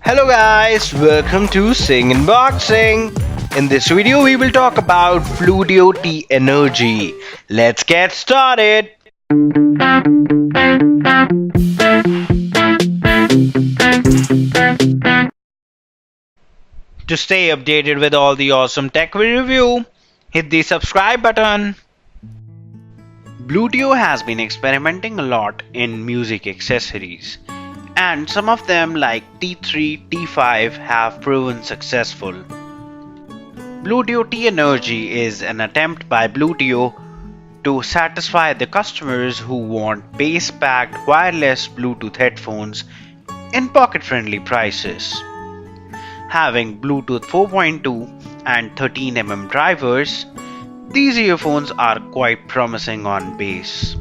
Hello guys, welcome to Singh Unboxing. In this video we will talk about Bluedio T Energy. Let's get started. To stay updated with all the awesome tech we review, hit the subscribe button. Bluedio has been experimenting a lot in music accessories, and some of them like T3, T5 have proven successful. Bluedio T Energy is an attempt by Bluedio to satisfy the customers who want bass-packed wireless Bluetooth headphones in pocket-friendly prices. Having Bluetooth 4.2 and 13mm drivers, these earphones are quite promising on bass.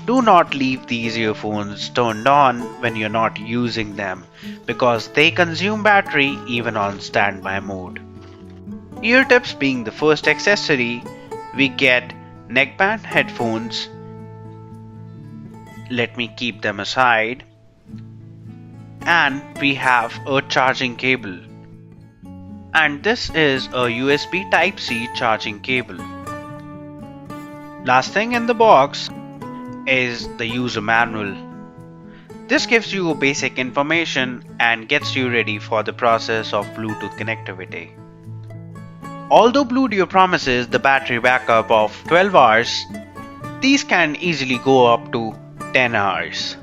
Do not leave these earphones turned on when you're not using them because they consume battery even on standby mode. Ear tips being the first accessory, we get neckband headphones. Let me keep them aside. And we have a charging cable. And this is a USB Type-C charging cable. Last thing in the box is the user manual. This gives you basic information and gets you ready for the process of Bluetooth connectivity. Although Bluedio promises the battery backup of 12 hours, these can easily go up to 10 hours.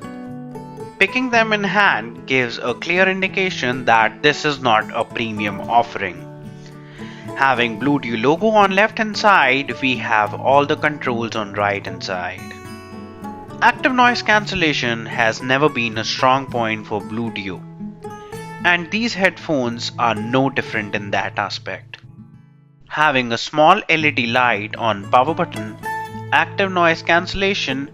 Picking them in hand gives a clear indication that this is not a premium offering. Having Bluedio logo on left hand side, we have all the controls on right hand side. Active noise cancellation has never been a strong point for Bluedio, and these headphones are no different in that aspect. Having a small LED light on power button, active noise cancellation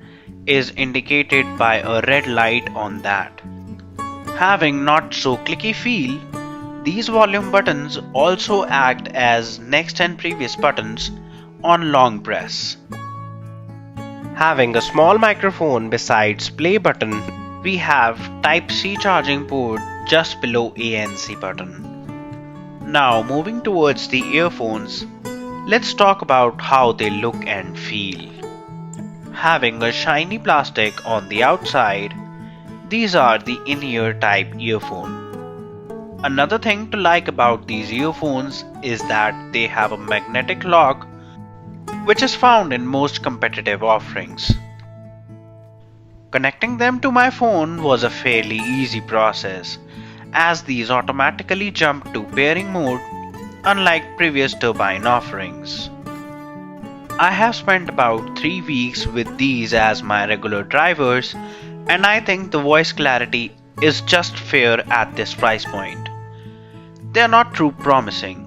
is indicated by a red light on that. Having not so clicky feel, these volume buttons also act as next and previous buttons on long press. Having a small microphone besides play button, we have Type-C charging port just below ANC button. Now moving towards the earphones, let's talk about how they look and feel. Having a shiny plastic on the outside, these are the in-ear type earphone. Another thing to like about these earphones is that they have a magnetic lock, which is found in most competitive offerings. Connecting them to my phone was a fairly easy process, as these automatically jump to pairing mode, unlike previous turbine offerings. I have spent about 3 weeks with these as my regular drivers, and I think the voice clarity is just fair at this price point. They are not too promising.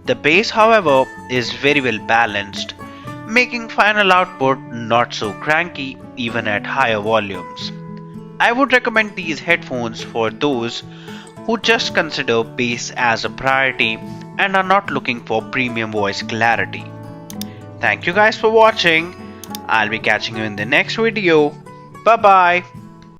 The bass, however, is very well balanced, making final output not so cranky even at higher volumes. I would recommend these headphones for those who just consider bass as a priority and are not looking for premium voice clarity. Thank you guys for watching. I'll be catching you in the next video. Bye bye.